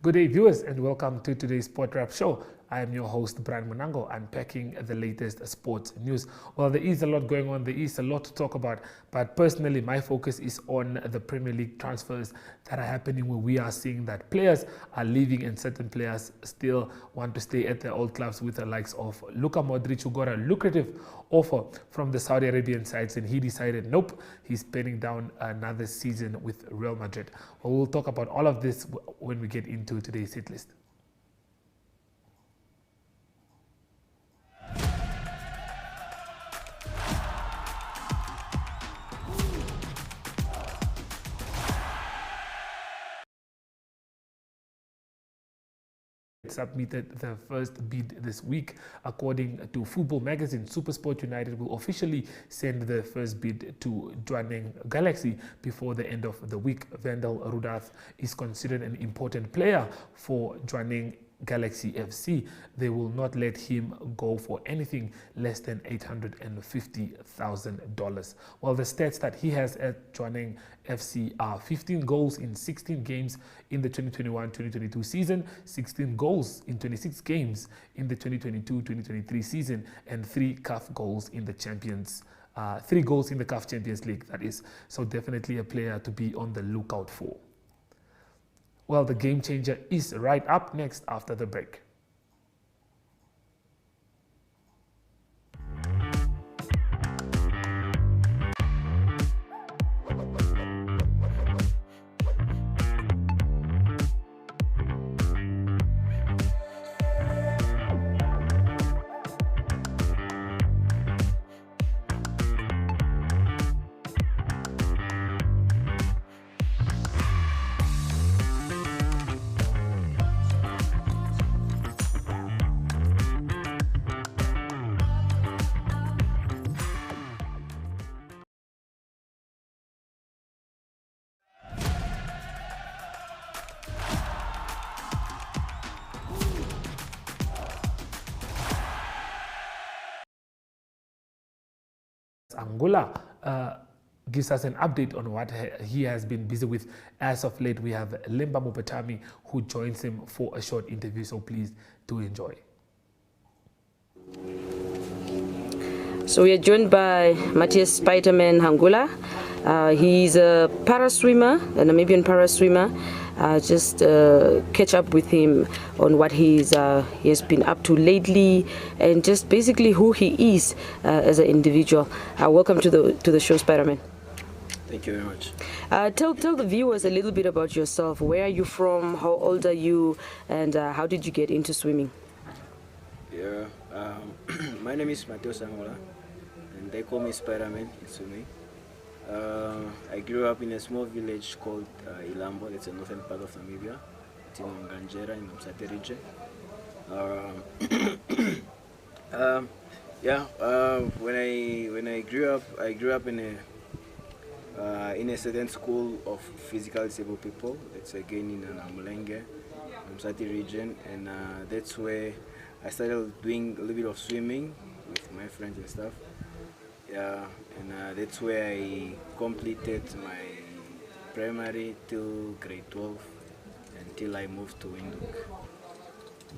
Good day, viewers, and welcome to today's Sport Wrap Show. I am your host, Brian Monango, unpacking the latest sports news. Well, there is a lot going on. There is a lot to talk about. But personally, my focus is on the Premier League transfers that are happening, where we are seeing that players are leaving and certain players still want to stay at their old clubs, with the likes of Luka Modric, who got a lucrative offer from the Saudi Arabian sides, and he decided, nope, he's penning down another season with Real Madrid. Well, we'll talk about all of this when we get into today's hit list. Submitted the first bid this week. According to Football Magazine, SuperSport United will officially send the first bid to Jwaneng Galaxy before the end of the week. Wendell Rudath is considered an important player for Jwaneng Galaxy FC. They will not let him go for anything less than $850,000. Well, the stats that he has at Jwaneng FC are 15 goals in 16 games in the 2021-2022 season, 16 goals in 26 games in the 2022-2023 season, and 3 CAF goals in the Champions 3 goals in the CAF Champions League, that is. So definitely a player to be on the lookout for. Well, the game changer is right up next after the break. Angola gives us an update on what he has been busy with as of late. We have Limba Mupatami, who joins him for a short interview, so please do enjoy. So we are joined by Matthias Spiderman Hangula. He's a para swimmer, a Namibian para swimmer. Just catch up with him on what he has been up to lately, and just basically who he is as an individual. Welcome to the show, Spiderman. Thank you very much. Tell the viewers a little bit about yourself. Where are you from? How old are you? And how did you get into swimming? Yeah, my name is Matthias Hangula, and they call me Spiderman in swimming. I grew up in a small village called Ilambo. It's a northern part of Namibia. It's in Nganjera in the Msate region. When I grew up in a certain school of physically disabled people. It's again in Namulenge, Msate region, and that's where I started doing a little bit of swimming with my friends and stuff. Yeah, and that's where I completed my primary till grade 12 until I moved to Windhoek.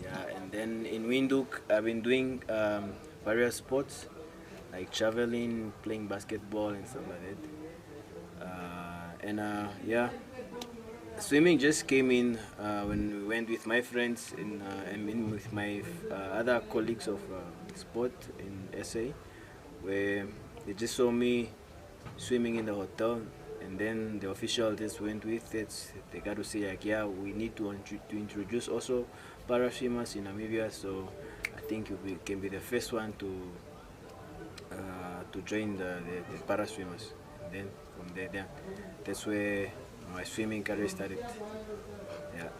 Yeah, and then in Windhoek I've been doing various sports like traveling, playing basketball and stuff like that. Yeah, swimming just came in when we went with my friends and with my other colleagues of sport in SA, where they just saw me swimming in the hotel, and then the official just went with it. They got to say, like, yeah, we need to introduce also para swimmers in Namibia, so I think you can be the first one to join the para swimmers. And then from there, that's where my swimming career started. Yeah.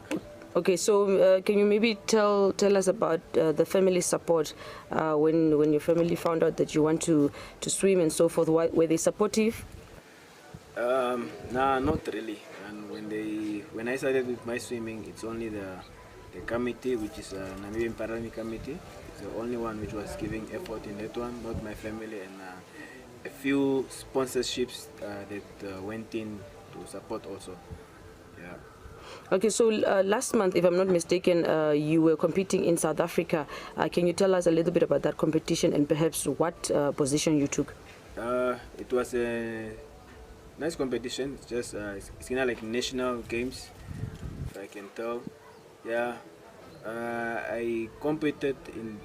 Okay, so can you maybe tell us about the family support when your family found out that you want to swim and so forth? Were they supportive? Nah, not really. And when I started with my swimming, it's only the committee, which is a Namibian Paralympic Committee. It's the only one which was giving effort in that one, not my family, and a few sponsorships that went in to support also. Yeah. Okay, so last month, if I'm not mistaken, you were competing in South Africa. Can you tell us a little bit about that competition and perhaps what position you took? It was a nice competition. It's just it's kind of like national games, if I can tell. Yeah, I competed in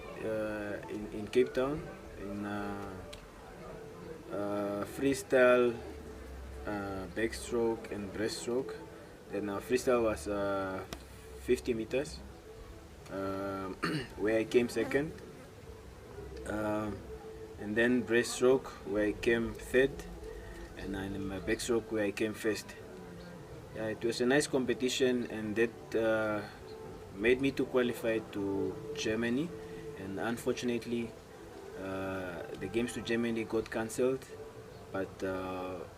Cape Town in freestyle, backstroke, and breaststroke. Then freestyle was 50 meters, where I came second. And then breaststroke, where I came third, and then in my backstroke, where I came first. Yeah, it was a nice competition, and that made me to qualify to Germany. And unfortunately, the games to Germany got cancelled. But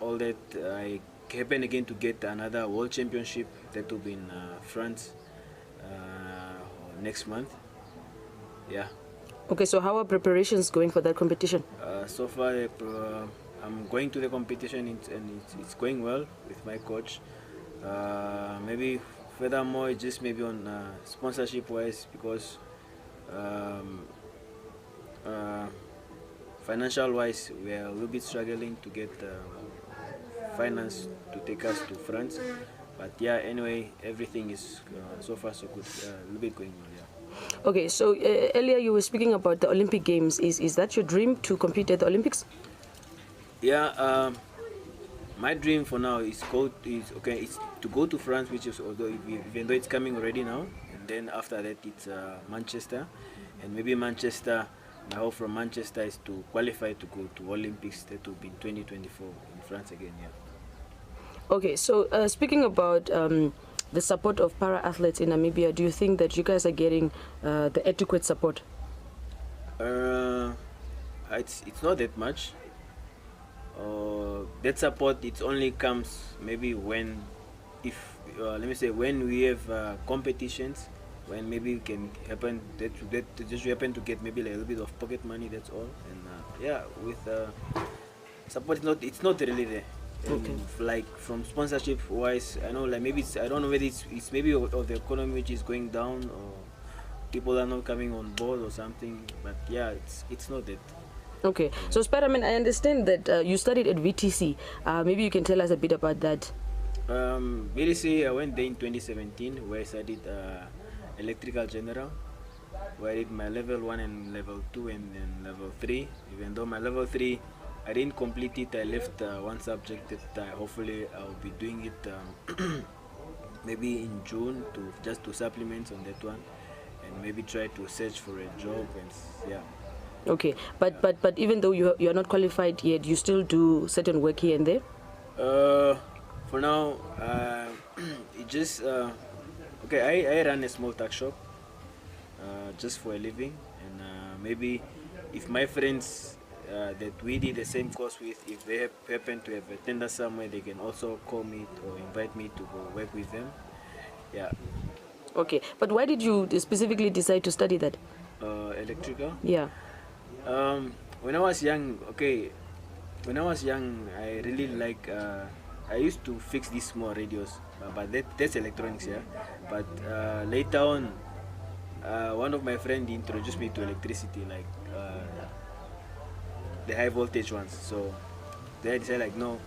all that, I happened again to get another world championship that will be in France next month. Yeah. Okay, so how are preparations going for that competition? So far, I'm going to the competition and it's going well with my coach. Maybe furthermore, just maybe on sponsorship wise, because financial wise, we are a little bit struggling to get finance to take us to France. But yeah, anyway, everything is so far so good. A little bit going well, yeah. Okay, so earlier you were speaking about the Olympic Games. Is that your dream to compete at the Olympics? Yeah, my dream for now is it's to go to France, which is even though it's coming already now, and then after that it's Manchester, and maybe Manchester. My hope from Manchester is to qualify to go to Olympics. That will be in 2024 in France again. Yeah. Okay, so speaking about the support of para-athletes in Namibia, do you think that you guys are getting the adequate support? It's not that much. That support, it only comes maybe when, let me say, when we have competitions, when maybe we can happen that just happen to get maybe like a little bit of pocket money. That's all. And yeah, with support, it's not really there. Okay. Like from sponsorship wise, I know like maybe I don't know whether it's maybe of the economy which is going down, or people are not coming on board or something. But yeah, it's not that. Okay, so Spider-Man, I understand that you studied at VTC. Maybe you can tell us a bit about that. VTC, I went there in 2017, where I studied electrical general, where I did my level 1 and level 2 and then level 3. Even though my level 3 I didn't complete it, I left one subject that hopefully I'll be doing it maybe in June to supplement on that one, and maybe try to search for a job. And yeah. Okay, but even though you're not qualified yet, you still do certain work here and there? For now, it just okay. I run a small tuck shop just for a living, and maybe if my friends that we did the same course with, if they happen to have a tender somewhere, they can also call me or invite me to go work with them. Yeah. Okay, but why did you specifically decide to study that? Electrical? Yeah. When I was young, I really like. I used to fix these small radios, but that's electronics, yeah. But later on, one of my friends introduced me to electricity, like the high voltage ones. So then I decided, like, no,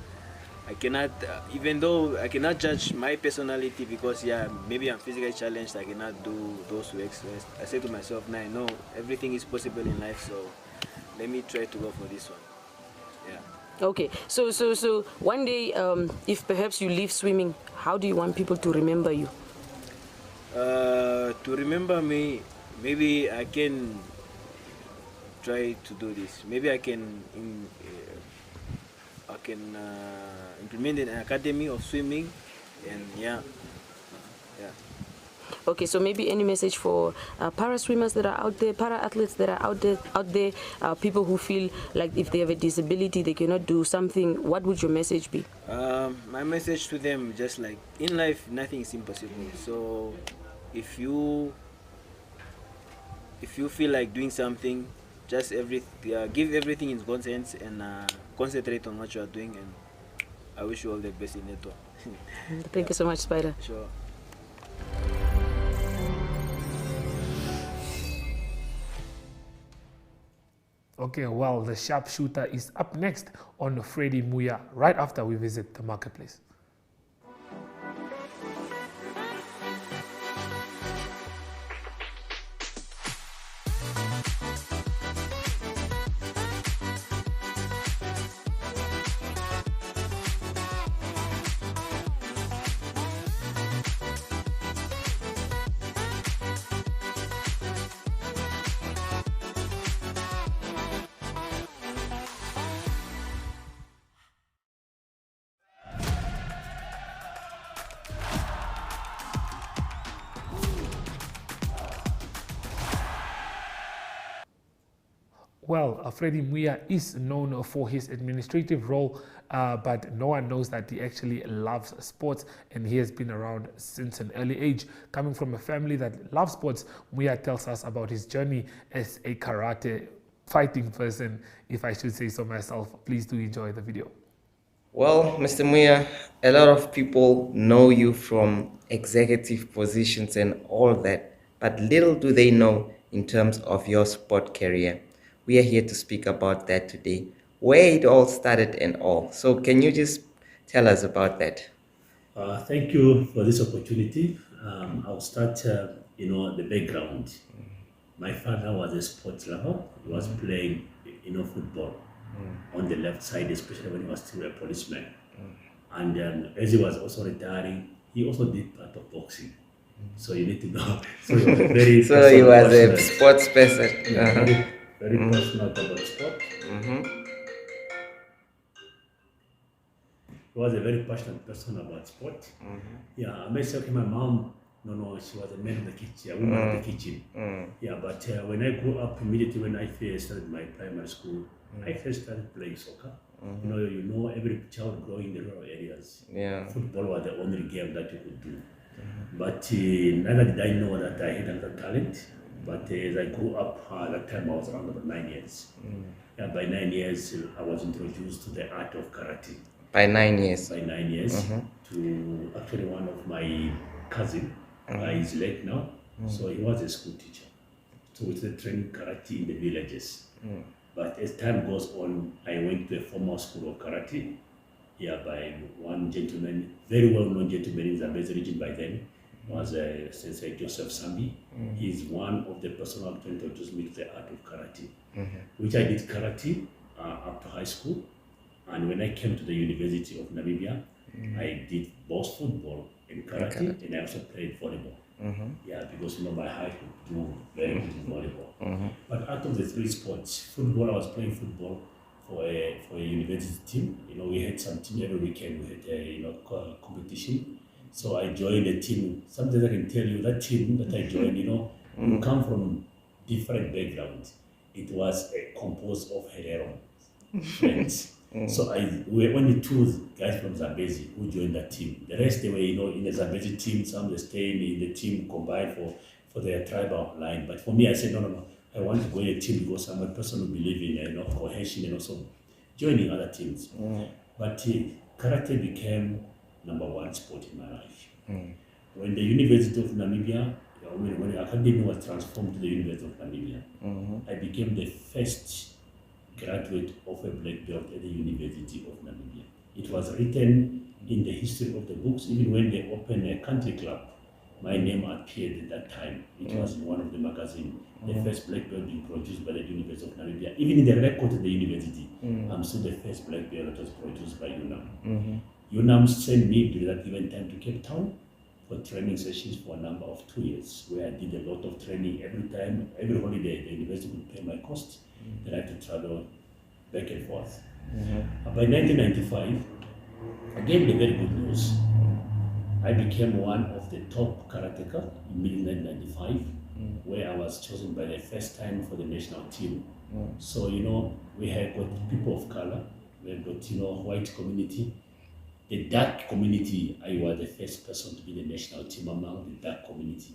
I cannot. Even though I cannot judge my personality, because yeah, maybe I'm physically challenged, I cannot do those works. So I said to myself, nah, no, everything is possible in life. So let me try to go for this one. Yeah. Okay, so one day, if perhaps you leave swimming, how do you want people to remember you? To remember me, maybe I can try to do this. Maybe I can implement an academy of swimming, and yeah. Okay, so maybe any message for para swimmers that are out there, para athletes that are out there, people who feel like if they have a disability they cannot do something. What would your message be? My message to them, just like in life, nothing is impossible. So if you feel like doing something, just give everything in God's hands and concentrate on what you are doing. And I wish you all the best in it. Thank you so much, Spider. Sure. Okay, well, the sharpshooter is up next on Freddie Mwiya right after we visit the marketplace. Well, Freddie Mwiya is known for his administrative role, but no one knows that he actually loves sports, and he has been around since an early age. Coming from a family that loves sports, Mwiya tells us about his journey as a karate fighting person, if I should say so myself. Please do enjoy the video. Well, Mr. Mwiya, a lot of people know you from executive positions and all that, but little do they know in terms of your sport career. We are here to speak about that today, where it all started and all. So can you just tell us about that? Thank you for this opportunity. I'll start, the background. My father was a sports lover. He was playing, football on the left side, especially when he was still a policeman. And as he was also retiring, he also did part of boxing. So you need to know. So he was very so he was a sports person. Very passionate about sport. He was a very passionate person about sport. Yeah, I may say, okay, my mom, she was a man of the kitchen, a woman of the kitchen. Yeah, but when I grew up, immediately when I first started my primary school, I first started playing soccer. Every child growing in the rural areas, football was the only game that you could do. But neither did I know that I had another talent. But as I grew up, at that time I was around about 9 years. Yeah, by 9 years, I was introduced to the art of karate. By 9 years? By 9 years, to actually one of my cousin. He's late now, so he was a school teacher. So we started training karate in the villages. But as time goes on, I went to a formal school of karate, by one gentleman, very well-known gentleman in the Zambezi region by then, was Sensei Joseph Sambi. He's one of the person who introduced me to the art of karate, which I did karate up to high school. And when I came to the University of Namibia, I did both football and karate, and I also played volleyball. Because my height could do very good in volleyball. But out of the three sports, football, I was playing football for a university team. We had some team every weekend. We had a competition. So I joined a team. Sometimes I can tell you that team that I joined, we come from different backgrounds. It was composed of Herero friends. So we were only two guys from Zambezi who joined that team. The rest, they were, in the Zambezi team. Some were staying in the team combined for their tribal line. But for me, I said, no. I want to go in a team because I'm a person who believes in cohesion and also joining other teams. But karate became number one sport in my life. When the University of Namibia, when the academy was transformed to the University of Namibia, I became the first graduate of a black belt at the University of Namibia. It was written in the history of the books. Even when they opened a country club, my name appeared at that time. It was in one of the magazines. The first black belt being produced by the University of Namibia. Even in the record of the university, I'm still the first black belt that was produced by UNAM. UNAM sent me during that given time to Cape Town for training sessions for a number of 2 years, where I did a lot of training every time, every holiday. The university would pay my cost. Then I had to travel back and forth. By 1995, again the very good news. I became one of the top karateka in mid-1995, where I was chosen by the first time for the national team. So, we have got people of color, we have got, white community. The dark community, I was the first person to be the national team among the dark community.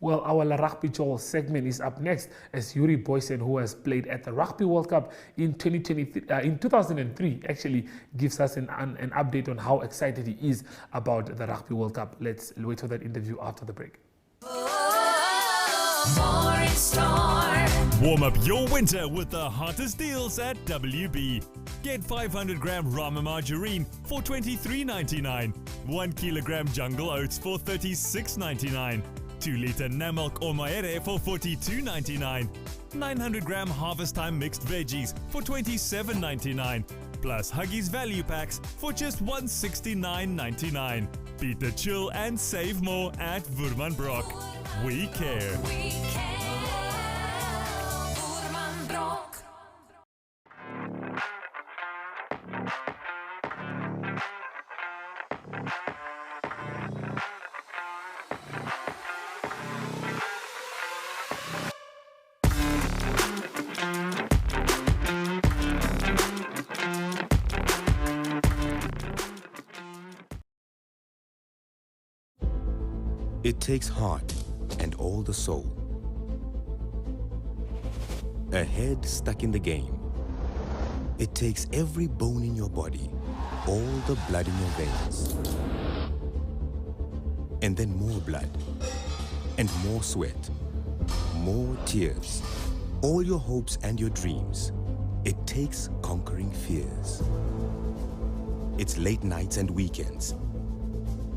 Well, our La Rugby Joel segment is up next as Yuri Boysen, who has played at the Rugby World Cup in 2003, actually gives us an update on how excited he is about the Rugby World Cup. Let's wait for that interview after the break. Warm up your winter with the hottest deals at WB. Get 500 gram Rama margarine for $23.99, 1 kilogram jungle oats for $36.99, 2-liter Namilk or Maere for $42.99, 900 gram Harvest Time mixed veggies for $27.99, plus Huggies value packs for just $169.99. Beat the chill and save more at Woermannsbroek. We care. It takes heart and all the soul. A head stuck in the game. It takes every bone in your body, all the blood in your veins. And then more blood, and more sweat, more tears, all your hopes and your dreams. It takes conquering fears. It's late nights and weekends.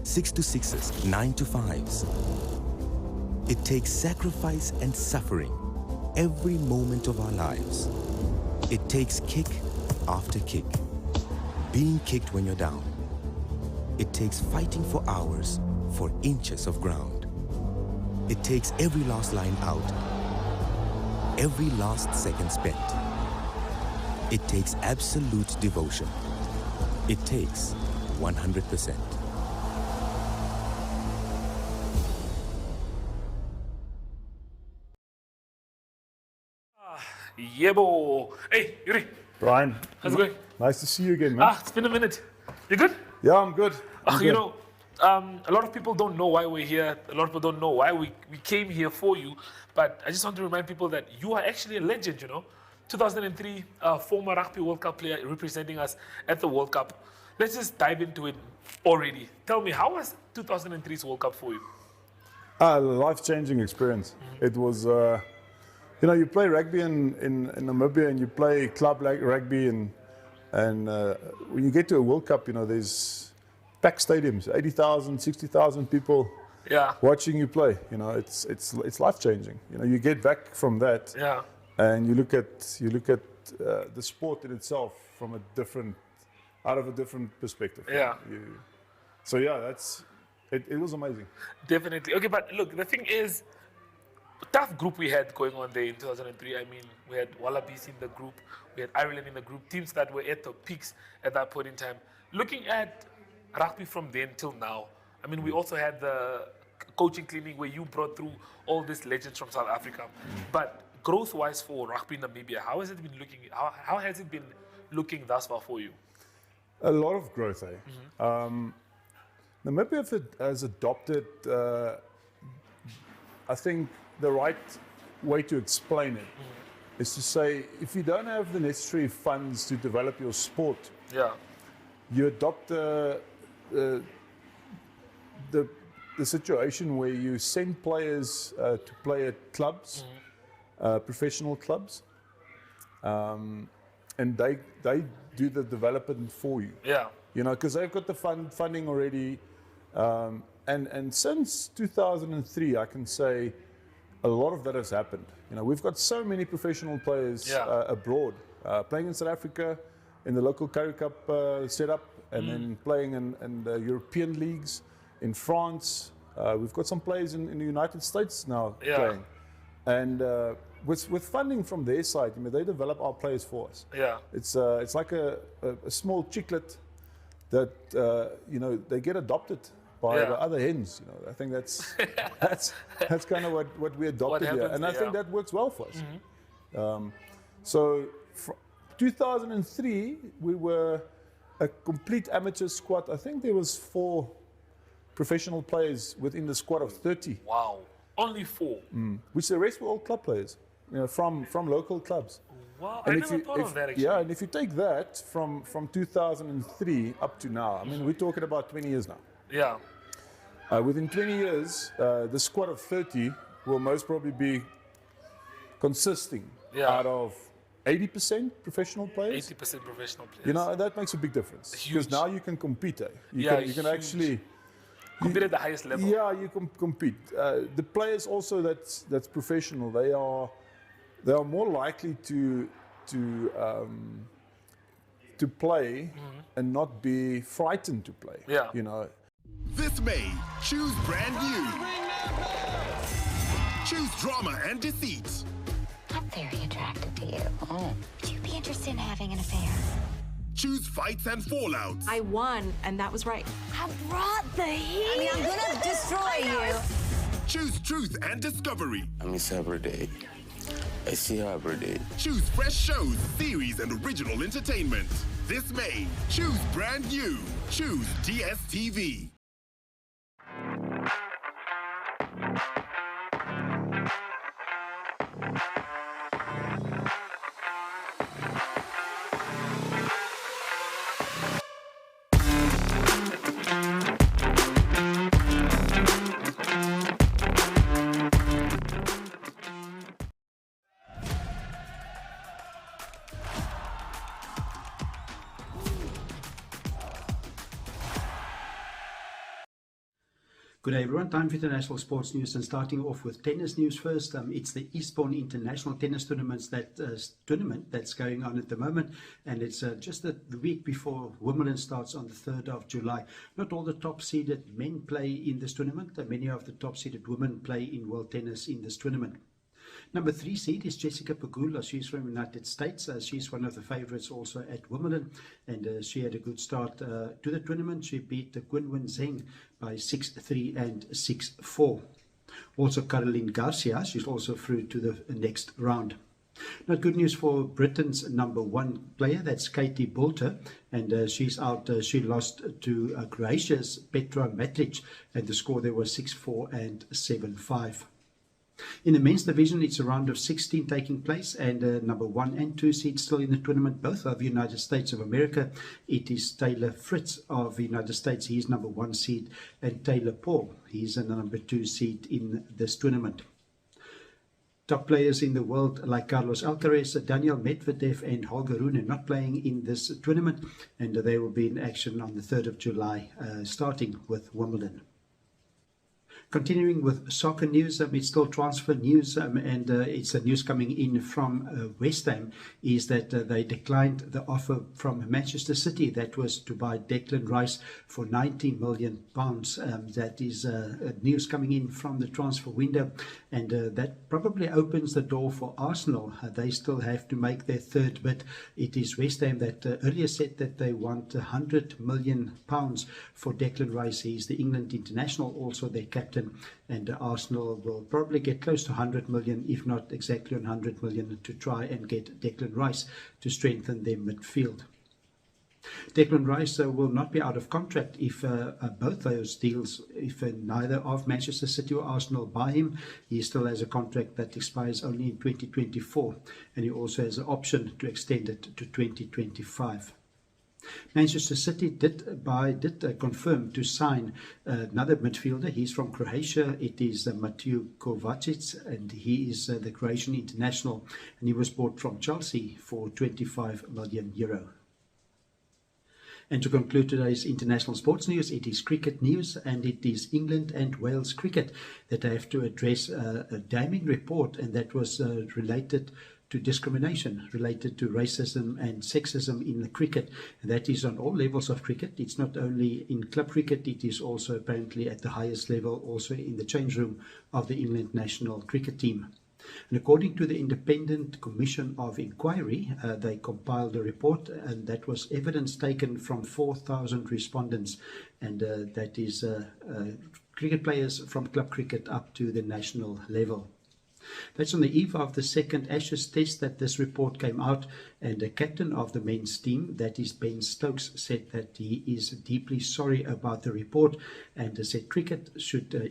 6 to 6s, 9 to 5s. It takes sacrifice and suffering every moment of our lives. It takes kick after kick, being kicked when you're down. It takes fighting for hours for inches of ground. It takes every last line out, every last second spent. It takes absolute devotion. It takes 100%. Yebo. Hey, Yuri. Brian, How's it going? nice to see you again, man. It's been a minute. You good? Yeah, I'm good. You know, a lot of people don't know why we're here. A lot of people don't know why we came here for you. But I just want to remind people that you are actually a legend, you know. 2003, former Rugby World Cup player representing us at the World Cup. Let's just dive into it already. Tell me, how was 2003's World Cup for you? A life-changing experience. It was, you know, you play rugby in Namibia and you play club rugby and when you get to a World Cup, you know, there's packed stadiums, 80,000, 60,000 people watching you play. You know, it's life-changing. You know, you get back from that and you look at the sport in itself from out of a different perspective. So yeah, it was amazing. Definitely. Okay, but look, the thing is, tough group we had going on there in 2003. I mean, we had Wallabies in the group, we had Ireland in the group, teams that were at the peaks at that point in time. Looking at rugby from then till now, I mean, we also had the coaching clinic where you brought through all these legends from South Africa. But growth-wise for rugby in Namibia, how has it been looking? How has it been looking thus far for you? A lot of growth, Namibia has adopted, I think, the right way to explain it is to say, if you don't have the necessary funds to develop your sport, you adopt the situation where you send players to play at clubs, professional clubs, and they do the development for you. You know, because they've got the funding already, and since 2003, I can say a lot of that has happened. You know, we've got so many professional players abroad, playing in South Africa, in the local Currie Cup setup, and then playing in the European leagues, in France. We've got some players in the United States now playing. And with funding from their side, you know, they develop our players for us. It's like a small chicklet that, you know, they get adopted by the other hens. You know, I think that's kind of what we adopted here, and I think that works well for us. So, 2003, we were a complete amateur squad. I think there was 4 professional players within the squad of 30. Wow. Only 4. Which the rest were all club players, from local clubs. Wow, And I if never you- thought if- of that actually. Yeah, and if you take that from 2003 up to now, I mean, we're talking about 20 years now. Yeah. Within 20 years, the squad of 30 will most probably be consisting out of 80% professional players. 80% professional players. That makes a big difference. Huge. Because now you can compete. You can huge. actually Compete at the highest level. Yeah, you can compete. The players also that's professional. They are more likely to play and not be frightened to play. Yeah. This May, choose brand new. Choose drama and deceit. I'm very attracted to you. Oh. Would you be interested in having an affair? Choose fights and fallouts. I won, and that was right. I brought the heat. I mean, I'm gonna destroy you. Choose truth and discovery. I miss her every day. I see her every day. Choose fresh shows, series, and original entertainment. This May, choose brand new. Choose DSTV. Good day everyone, time for international sports news and starting off with tennis news first. It's the Eastbourne International Tennis Tournament that's going on at the moment, and it's just the week before Wimbledon starts on the 3rd of July. Not all the top-seeded men play in this tournament. Many of the top-seeded women play in world tennis in this tournament. Number 3 seed is Jessica Pegula. She's from the United States. She's one of the favorites also at Wimbledon, and she had a good start to the tournament. She beat Qinwen Zheng by 6-3 and 6-4. Also Caroline Garcia, she's also through to the next round. Now, good news for Britain's number 1 player, that's Katie Boulter, and she's out. She lost to Croatia's Petra Matric, and the score there was 6-4 and 7-5. In the men's division, it's a round of 16 taking place, and number 1 and 2 seeds still in the tournament, both of the United States of America. It is Taylor Fritz of the United States. He's number 1 seed, and Taylor Paul, he's the number 2 seed in this tournament. Top players in the world like Carlos Alcaraz, Daniel Medvedev and Holger Rune not playing in this tournament, and they will be in action on the 3rd of July, starting with Wimbledon. Continuing with soccer news, it's still transfer news, and it's a news coming in from West Ham, is that they declined the offer from Manchester City that was to buy Declan Rice for £90 million. That is news coming in from the transfer window, and that probably opens the door for Arsenal. They still have to make their third bid. It is West Ham that earlier said that they want £100 million for Declan Rice. He's the England international, also their captain. And Arsenal will probably get close to 100 million, if not exactly 100 million, to try and get Declan Rice to strengthen their midfield. Declan Rice will not be out of contract if both those deals, if neither of Manchester City or Arsenal buy him. He still has a contract that expires only in 2024, and he also has an option to extend it to 2025. Manchester City did confirm to sign another midfielder. He's from Croatia. It is Mateo Kovacic, and he is the Croatian international, and he was bought from Chelsea for €25 million. And to conclude today's international sports news, it is cricket news, and it is England and Wales cricket that have to address a damning report, and that was related to discrimination, related to racism and sexism in the cricket. And that is on all levels of cricket. It's not only in club cricket, it is also apparently at the highest level, also in the change room of the England national cricket team. And according to the Independent Commission of Inquiry, they compiled a report, and that was evidence taken from 4,000 respondents, and that is cricket players from club cricket up to the national level. That's on the eve of the second Ashes test that this report came out, and the captain of the men's team, that is Ben Stokes, said that he is deeply sorry about the report, and said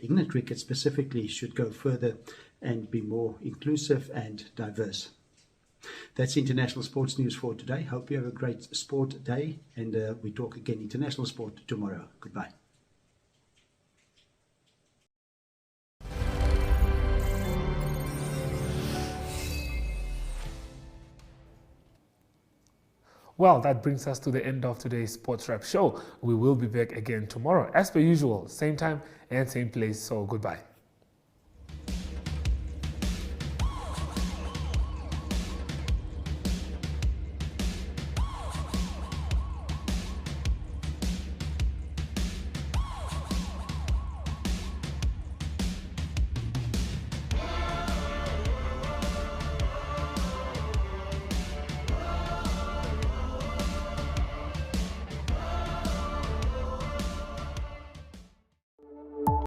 England cricket specifically should go further and be more inclusive and diverse. That's international sports news for today. Hope you have a great sport day, and we talk again international sport tomorrow. Goodbye. Well, that brings us to the end of today's Sports Wrap show. We will be back again tomorrow, as per usual, same time and same place. So goodbye.